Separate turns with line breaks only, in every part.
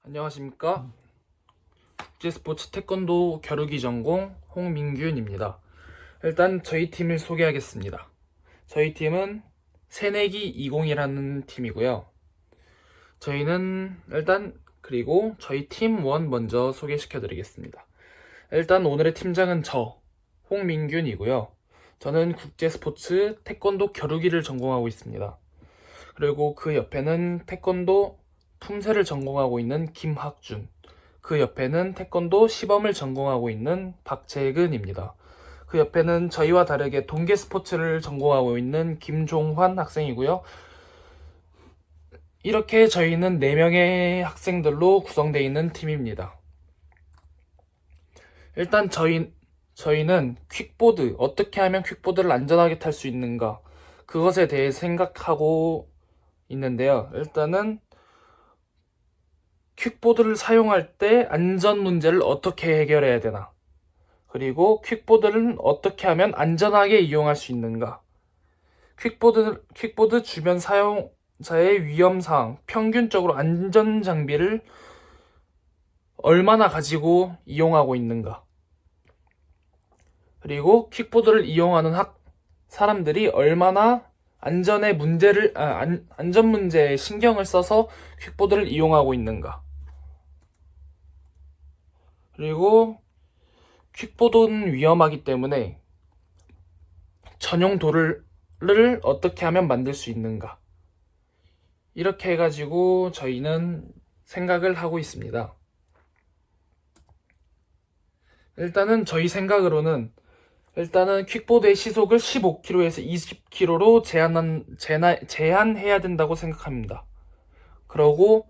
안녕하십니까. 국제스포츠 태권도 겨루기 전공 홍민균입니다. 일단 저희 팀을 소개하겠습니다. 저희 팀은 새내기 20이라는 팀이고요. 저희는 그리고 저희 팀 1 먼저 소개시켜 드리겠습니다. 일단 오늘의 팀장은 저 홍민균이고요. 저는 국제스포츠 태권도 겨루기를 전공하고 있습니다. 그리고 그 옆에는 태권도 품새를 전공하고 있는 김학준, 그 옆에는 태권도 시범을 전공하고 있는 박재근입니다. 그 옆에는 저희와 다르게 동계 스포츠를 전공하고 있는 김종환 학생이고요. 이렇게 저희는 4명의 학생들로 구성되어 있는 팀입니다. 일단 저희는 퀵보드, 어떻게 하면 퀵보드를 안전하게 탈 수 있는가, 그것에 대해 생각하고 있는데요. 일단은 퀵보드를 사용할 때 안전 문제를 어떻게 해결해야 되나, 그리고 퀵보드는 어떻게 하면 안전하게 이용할 수 있는가, 퀵보드 주변 사용자의 위험사항, 평균적으로 안전장비를 얼마나 가지고 이용하고 있는가, 그리고 퀵보드를 이용하는 사람들이 얼마나 안전 문제에 신경을 써서 퀵보드를 이용하고 있는가, 그리고 퀵보드는 위험하기 때문에 전용 도를 어떻게 하면 만들 수 있는가, 이렇게 해가지고 저희는 생각을 하고 있습니다. 일단은 저희 생각으로는 퀵보드의 시속을 15km에서 20km로 제한해야 된다고 생각합니다. 그러고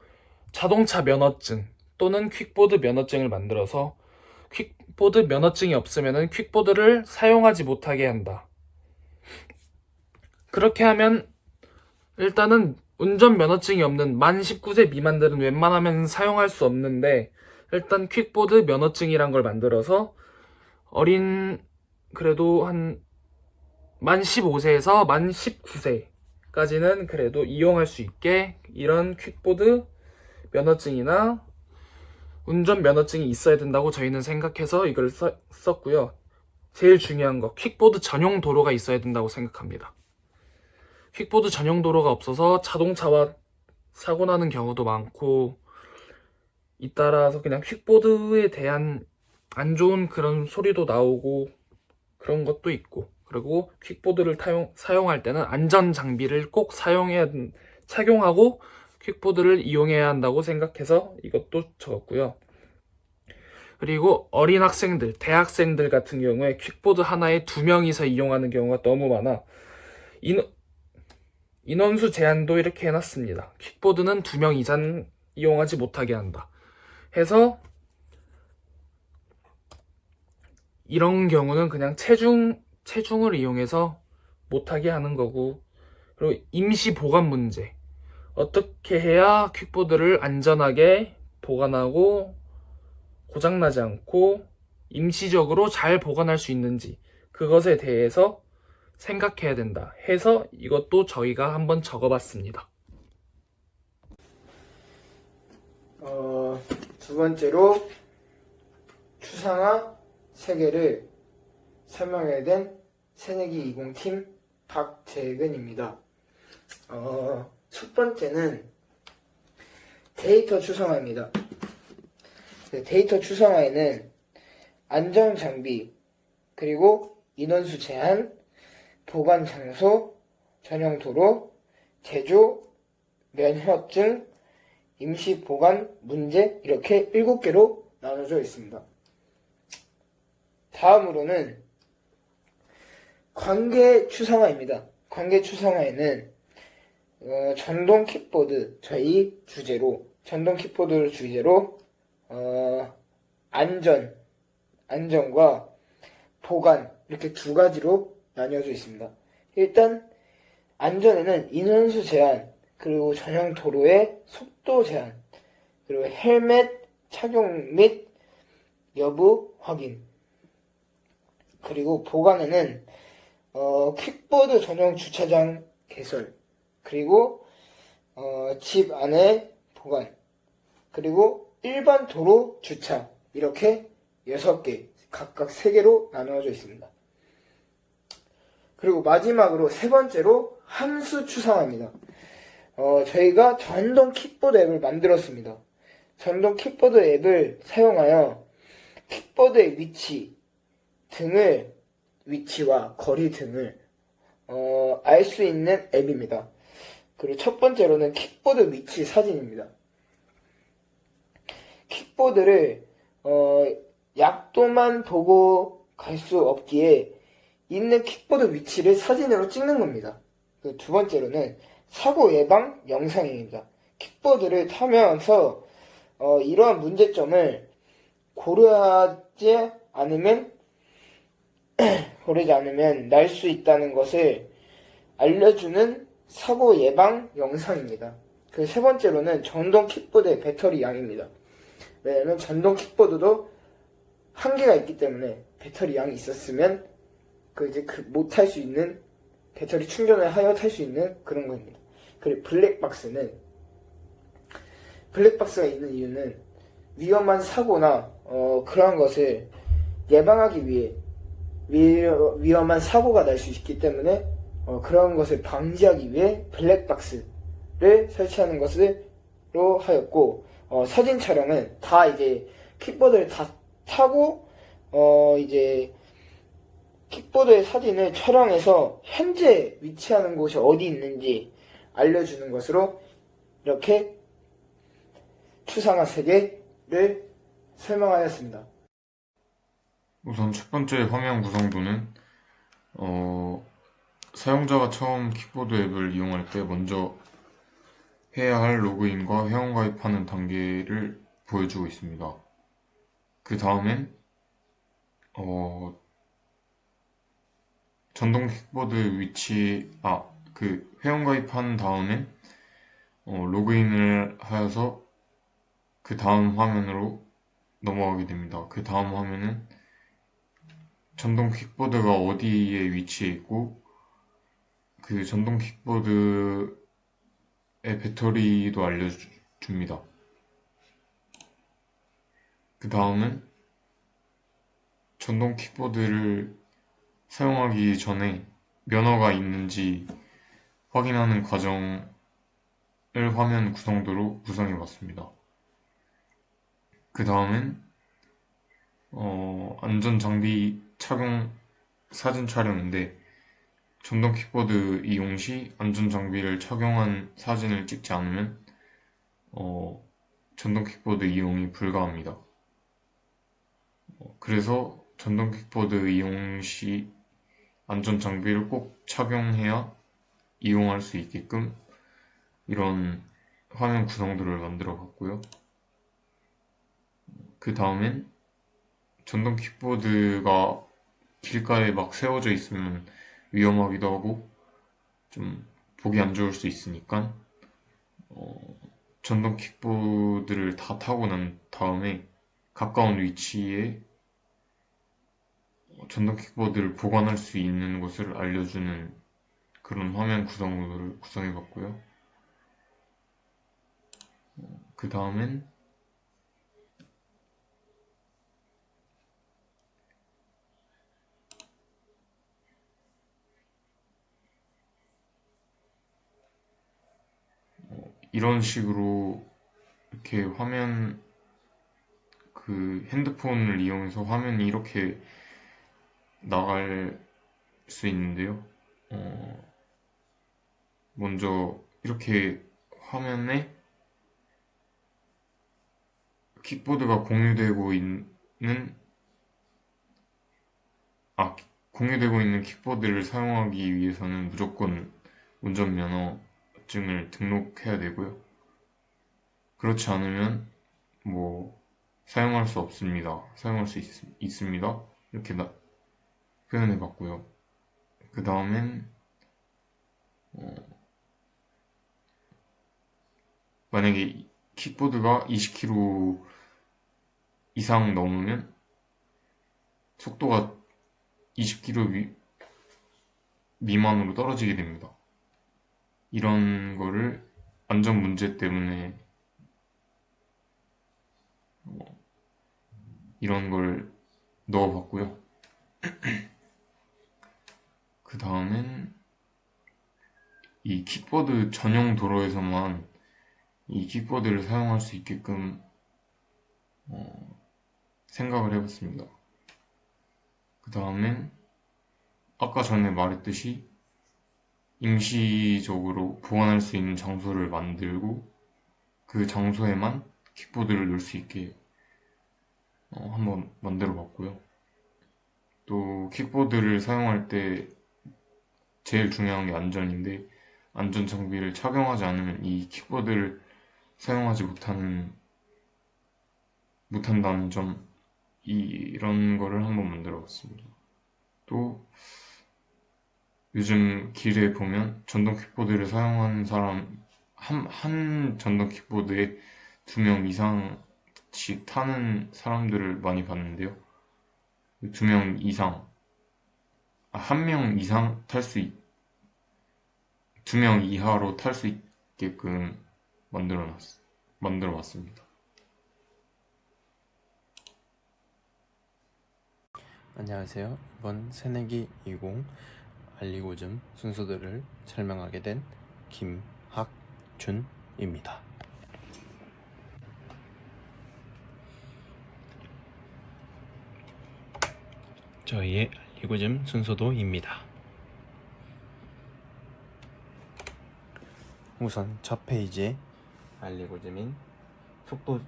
자동차 면허증 또는 퀵보드 면허증을 만들어서 퀵보드 면허증이 없으면 퀵보드를 사용하지 못하게 한다. 그렇게 하면 일단은 운전 면허증이 없는 만 19세 미만들은 웬만하면 사용할 수 없는데, 일단 퀵보드 면허증이란 걸 만들어서 그래도 한 만 15세에서 만 19세까지는 그래도 이용할 수 있게 이런 퀵보드 면허증이나 운전 면허증이 있어야 된다고 저희는 생각해서 이걸 썼고요. 제일 중요한 거, 퀵보드 전용 도로가 있어야 된다고 생각합니다. 퀵보드 전용 도로가 없어서 자동차와 사고 나는 경우도 많고, 잇따라서 그냥 퀵보드에 대한 안 좋은 그런 소리도 나오고 그런 것도 있고, 그리고 퀵보드를 사용할 때는 안전 장비를 꼭 착용하고 퀵보드를 이용해야 한다고 생각해서 이것도 적었고요. 그리고 어린 학생들, 대학생들 같은 경우에 퀵보드 하나에 2명이서 이용하는 경우가 너무 많아. 인원수 제한도 이렇게 해놨습니다. 퀵보드는 2명 이상 이용하지 못하게 한다 해서, 이런 경우는 그냥 체중을 이용해서 못하게 하는 거고, 그리고 임시 보관 문제, 어떻게 해야 퀵보드를 안전하게 보관하고 고장나지 않고 임시적으로 잘 보관할 수 있는지, 그것에 대해서 생각해야 된다 해서 이것도 저희가 한번 적어봤습니다.
두 번째로 추상화 세계를 설명해야 된 새내기 20팀 박재근입니다. 첫 번째는 데이터 추상화입니다. 데이터 추상화에는 안전 장비, 그리고 인원수 제한, 보관 장소, 전용 도로, 제조, 면허증, 임시 보관 문제, 이렇게 7개로 나눠져 있습니다. 다음으로는 관계 추상화입니다. 관계 추상화에는 전동 킥보드, 전동 킥보드를 주제로 안전과 보관, 이렇게 2가지로 나뉘어져 있습니다. 일단 안전에는 인원수 제한, 그리고 전용 도로의 속도 제한, 그리고 헬멧 착용 및 여부 확인, 그리고 보관에는 퀵보드 전용 주차장 개설, 그리고 집 안에 보관, 그리고 일반 도로 주차, 이렇게 6개, 각각 3개로 나누어져 있습니다. 그리고 마지막으로 세 번째로 함수 추상화입니다. 저희가 전동 킥보드 앱을 만들었습니다. 전동 킥보드 앱을 사용하여 킥보드의 위치와 거리 등을 알 수 있는 앱입니다. 그리고 첫 번째로는 킥보드 위치 사진입니다. 킥보드를 약도만 보고 갈 수 없기에 있는 킥보드 위치를 사진으로 찍는 겁니다. 그리고 두 번째로는 사고 예방 영상입니다. 킥보드를 타면서 이러한 문제점을 고려하지 않으면 날 수 있다는 것을 알려주는 사고 예방 영상입니다. 그 세 번째로는 전동 킥보드의 배터리 양입니다. 왜냐면 전동 킥보드도 한계가 있기 때문에 배터리 양이 있었으면 못 탈 수 있는, 배터리 충전을 하여 탈 수 있는 그런 겁니다. 그리고 블랙박스가 있는 이유는 위험한 사고나 그러한 것을 예방하기 위해, 위험한 사고가 날 수 있기 때문에 그런 것을 방지하기 위해 블랙박스를 설치하는 것으로 하였고, 사진 촬영은 다 이제 킥보드를 다 타고 이제 킥보드의 사진을 촬영해서 현재 위치하는 곳이 어디 있는지 알려주는 것으로 이렇게 추상화 세계를 설명하였습니다.
우선 첫 번째 화면 구성도는 사용자가 처음 킥보드 앱을 이용할 때 먼저 해야 할 로그인과 회원가입하는 단계를 보여주고 있습니다. 그 다음엔 전동 킥보드 회원가입한 다음엔 로그인을 하여서 그 다음 화면으로 넘어가게 됩니다. 그 다음 화면은 전동 킥보드가 어디에 위치해 있고 그 전동 킥보드의 배터리도 알려줍니다. 그 다음은 전동 킥보드를 사용하기 전에 면허가 있는지 확인하는 과정을 화면 구성도로 구성해 봤습니다. 그 다음은 안전장비 착용 사진 촬영인데, 전동 킥보드 이용 시 안전장비를 착용한 사진을 찍지 않으면 전동 킥보드 이용이 불가합니다. 그래서 전동 킥보드 이용 시 안전장비를 꼭 착용해야 이용할 수 있게끔 이런 화면 구성도를 만들어 봤고요. 그 다음엔 전동 킥보드가 길가에 막 세워져 있으면 위험하기도 하고 좀 보기 안 좋을 수 있으니까 전동 킥보드를 다 타고 난 다음에 가까운 위치에 전동 킥보드를 보관할 수 있는 곳을 알려주는 그런 화면 구성을 구성해 봤고요. 그 다음엔 이런 식으로 이렇게 핸드폰을 이용해서 화면이 이렇게 나갈 수 있는데요. 먼저 이렇게 화면에 킥보드가 공유되고 있는 킥보드를 사용하기 위해서는 무조건 운전면허증을 등록해야 되고요. 그렇지 않으면 사용할 수 없습니다. 사용할 수 있습니다. 이렇게 표현해 봤고요. 그 다음엔 만약에 킥보드가 20km 이상 넘으면 속도가 20km 미만으로 떨어지게 됩니다. 이런 거를 안전 문제 때문에 이런 걸 넣어봤고요. 그 다음엔 이 킥보드 전용 도로에서만 이 킥보드를 사용할 수 있게끔 생각을 해봤습니다. 그 다음엔 아까 전에 말했듯이 임시적으로 보관할 수 있는 장소를 만들고 그 장소에만 킥보드를 넣을 수 있게 한번 만들어 봤고요. 또 킥보드를 사용할 때 제일 중요한 게 안전인데 안전 장비를 착용하지 않으면 이 킥보드를 사용하지 못한다는 점, 이런 거를 한번 만들어 봤습니다. 또 요즘 길에 보면 전동 킥보드를 사용하는 사람 한 전동 킥보드에 2명 이상씩 타는 사람들을 많이 봤는데요. 2명 이상, 1명 이상 2명 이하로 탈 수 있게끔 만들어 봤습니다.
안녕하세요. 이번 새내기 20 알리고즘 순서들을 설명하게 된 김학준입니다. 저희의 알리고즘 순서도입니다. 우선 첫 페이지에 알리고즘인 속도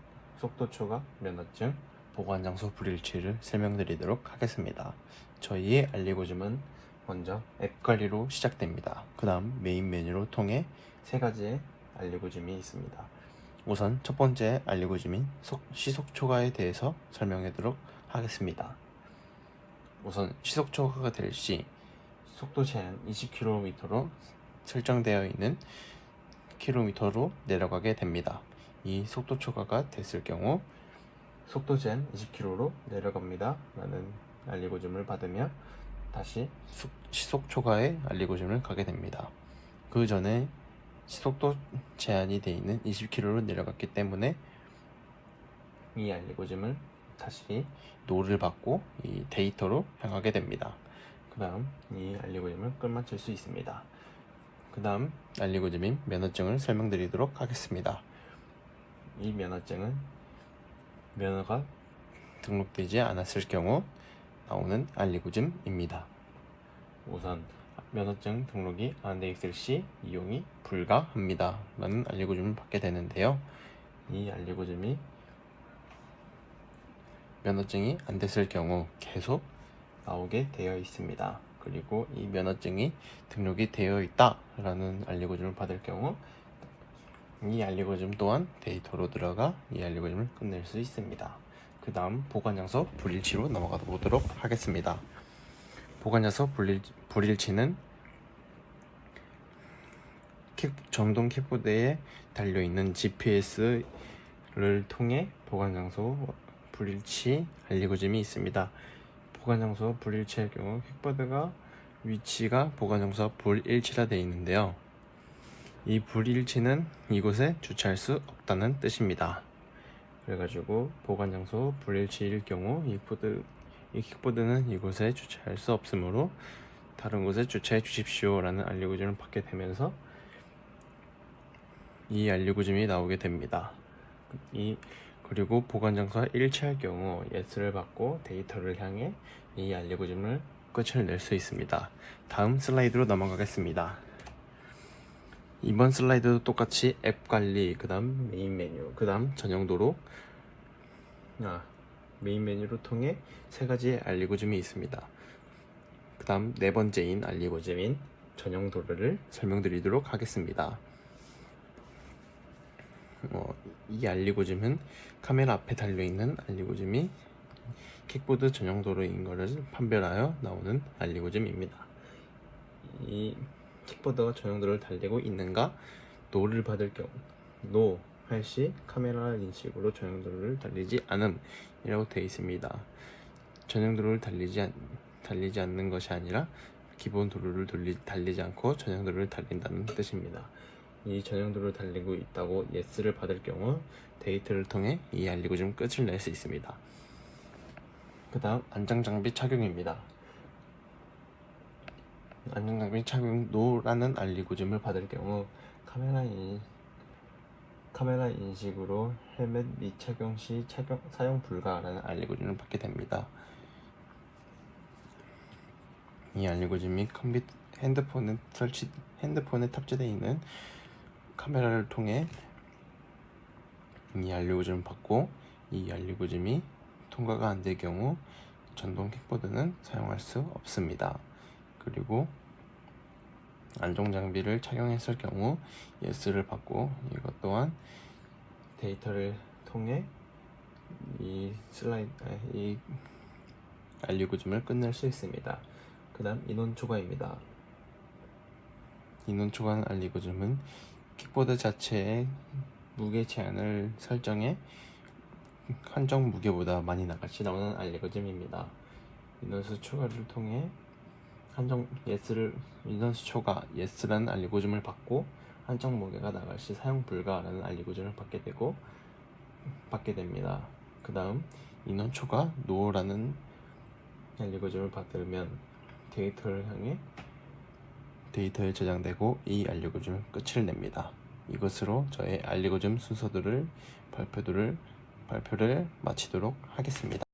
초과 면허증 보관장소 불일치를 설명드리도록 하겠습니다. 저희의 알리고즘은 먼저 앱 관리로 시작됩니다. 그 다음 메인 메뉴로 통해 3가지의 알리고즘이 있습니다. 우선 첫 번째 알리고즘인 시속 초과에 대해서 설명하도록 하겠습니다. 우선 시속 초과가 될 시 속도 제한 20km로 설정되어 있는 킬로미터로 내려가게 됩니다. 이 속도 초과가 됐을 경우 속도 제한 20km로 내려갑니다 라는 알리고즘을 받으며 다시 시속 초과의 알리고즘을 가게 됩니다. 그 전에 속도 제한이 되어 있는 20km로 내려갔기 때문에 이 알리고즘을 다시 노를 받고 이 데이터로 향하게 됩니다. 그 다음 이 알리고즘을 끝마칠 수 있습니다. 그 다음 알리고즘인 면허증을 설명드리도록 하겠습니다. 이 면허증은 면허가 등록되지 않았을 경우 나오는 알리고즘입니다. 우선 면허증 등록이 안 돼 있을 시 이용이 불가합니다 라는 알리고즘을 받게 되는데요. 이 알리고즘이 면허증이 안 됐을 경우 계속 나오게 되어 있습니다. 그리고 이 면허증이 등록이 되어 있다 라는 알리고즘을 받을 경우 이 알리고즘 또한 데이터로 들어가 이 알리고즘을 끝낼 수 있습니다. 그 다음 보관장소 불일치로 넘어가 보도록 하겠습니다. 보관장소 불일치는 전동 킥보드에 달려있는 GPS를 통해 보관장소 불일치 알리고즘이 있습니다. 보관장소 불일치할 경우 킥보드가 위치가 보관장소 불일치라 되어 있는데요. 이 불일치는 이곳에 주차할 수 없다는 뜻입니다. 그래가지고 보관장소 불일치일 경우 이 킥보드는 이곳에 주차할 수 없으므로 다른 곳에 주차해 주십시오 라는 알리고즘을 받게 되면서 이 알리고즘이 나오게 됩니다. 그리고 보관장소와 일치할 경우 yes를 받고 데이터를 향해 이 알리고즘을 끝을 낼 수 있습니다. 다음 슬라이드로 넘어가겠습니다. 이번 슬라이드도 똑같이 앱 관리, 그 다음 메인 메뉴, 그 다음 전용도로 메인 메뉴로 통해 3가지의 알리고즘이 있습니다. 그 다음 4번째인 알리고즘인 전용도로를 설명드리도록 하겠습니다. 이 알리고즘은 카메라 앞에 달려있는 알리고즘이 킥보드 전용도로인 것을 판별하여 나오는 알리고즘입니다. 이 킥보드가 전용도로를 달리고 있는가 노를 받을 경우 노 할 시 카메라 인식으로 전용도로를 달리지 않음 이라고 되어 있습니다. 전용도로를 달리지 않는 것이 아니라 기본 도로를 달리지 않고 전용도로를 달린다는 뜻입니다. 이 전용도로를 달리고 있다고 yes를 받을 경우 데이터를 통해 이 알리고즘 끝을 낼 수 있습니다. 그 다음 안전장비 착용입니다. 안전장비 착용 노라는 알리고즘을 받을 경우 카메라 인식으로 헬멧 미착용 시 사용 불가라는 알리고즘을 받게 됩니다. 이 알리고즘이 핸드폰에 탑재되어 있는 카메라를 통해 이 알리고즘을 받고, 이 알리고즘이 통과가 안 될 경우 전동 킥보드는 사용할 수 없습니다. 그리고 안전장비를 착용했을 경우 예스를 받고, 이것 또한 데이터를 통해 이 알리고즘을 끝낼 수 있습니다. 그 다음 인원 초과입니다. 인원 초과는 알리고즘은 킥보드 자체의 무게 제한을 설정해 한정 무게보다 많이 나갈 시 나오는 알리고즘입니다. 인원수 초과를 통해 인원수 초과 예스라는 알리고즘을 받고, 한정 무게가 나갈 시 사용 불가라는 알리고즘을 받게 됩니다. 그 다음 인원 초과 노라는 알리고즘을 받으면 데이터에 저장되고 이 알리고즘은 끝을 냅니다. 이것으로 저의 알리고즘 순서들을 발표를 마치도록 하겠습니다.